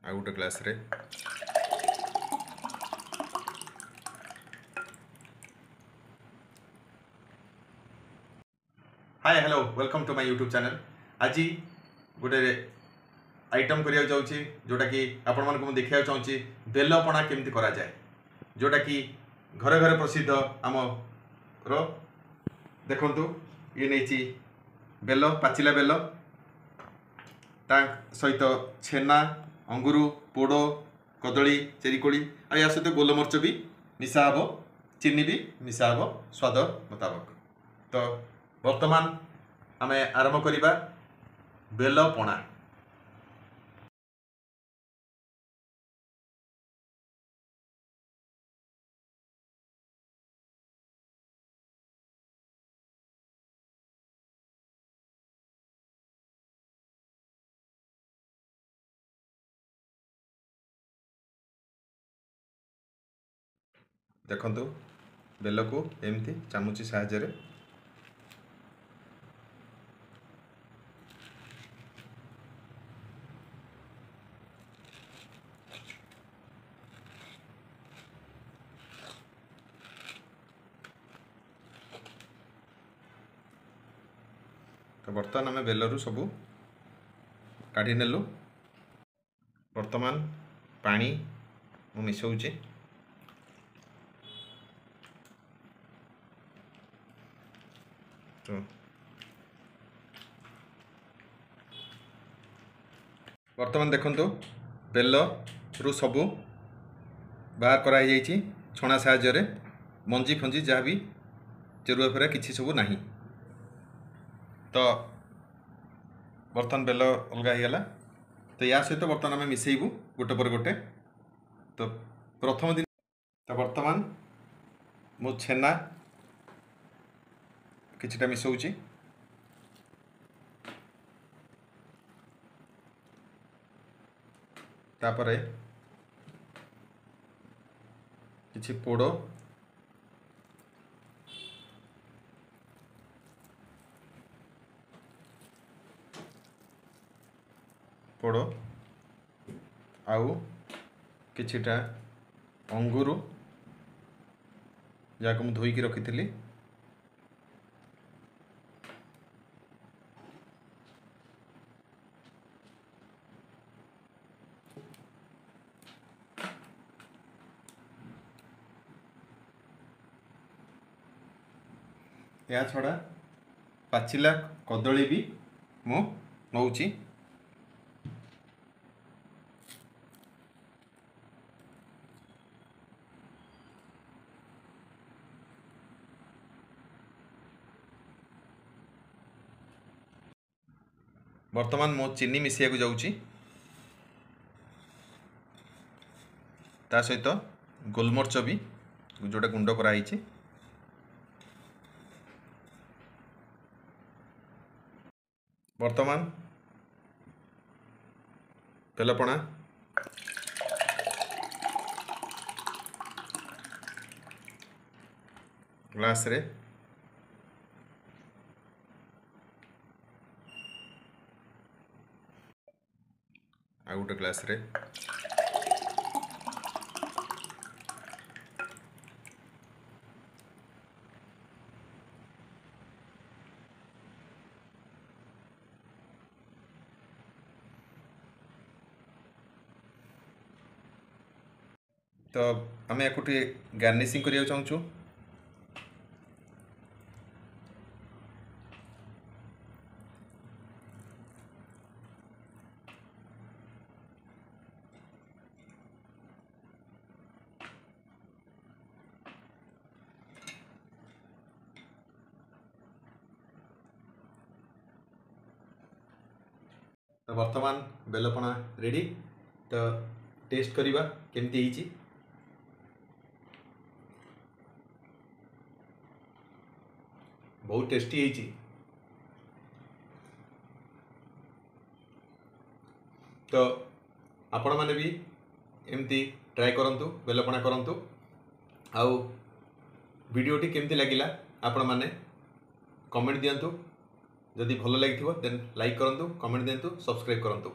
आ गोटे ग्लास रे hi hello welcome to my YouTube channel. आज गोटे आइटम करिया जाउची जोटा कि आपण मानको मु देखिया चाहूची बेल पणा केमती करा जाए, जोटा कि घरे घरे प्रसिद्ध आम रो देखंतु ये नेची बेल पाचिला बेल ता सहित छेना अंगुरु पोड़ो कदली चेरीकोड़ी आ या सहित गोलमर्च भी मिसा हबो, चीनी भी मिसा हबो स्वाद मुताबक। तो वर्तमान आमे आरंभ करिबा बेल पणा। देखंतु बेल को एमती चामुची साहाय्य रे तो बर्तमान आम बेलरू सबू काढ़ी नेलु। वर्तमान पानी मु मिसौची तो वर्तमान देखंतु बेल रु सबू बाहर करा जाइछि छणा साहाय्य रे, मंजी फंजी जहाँ भी चेरुआ फेरा किसी सबू नाही। तो बर्तमान बेल अलग होगला। तो या सहित बर्तमान आम मिसेबू गोटे पर गोटे। तो प्रथम दिन तो बर्तमान मो छेना किछिटा मिसौची, तापरे किछि पोड़ो पोड़ो आउ किछिटा अंगुरु जहाँ मुझे धोईकी रखी या छड़ा पाचिला कदली भी मु नौची। वर्तमान मो चीनी मिसिया को जाऊची, ता सहित गोलमर्च भी जोटा गुंड कराई। वर्तमान बेलपणा ग्लास रे आ गोटे ग्लास रे तो आम या गार्निशिंग करिया चाहूँ। तो वर्तमान बेलपणा रेडी। तो टेस्ट करिबा केमती हिची। बहुत टेस्टी हिची। तो आपण माने भी एमती ट्राई करंतु, बेलपणा करंतु। आउ वीडियोटी केमती लागिला आपण माने कमेंट दियंतु। जदि भल लगी देन लाइक करंतु, कमेंट दियंतु, सब्सक्राइब करंतु।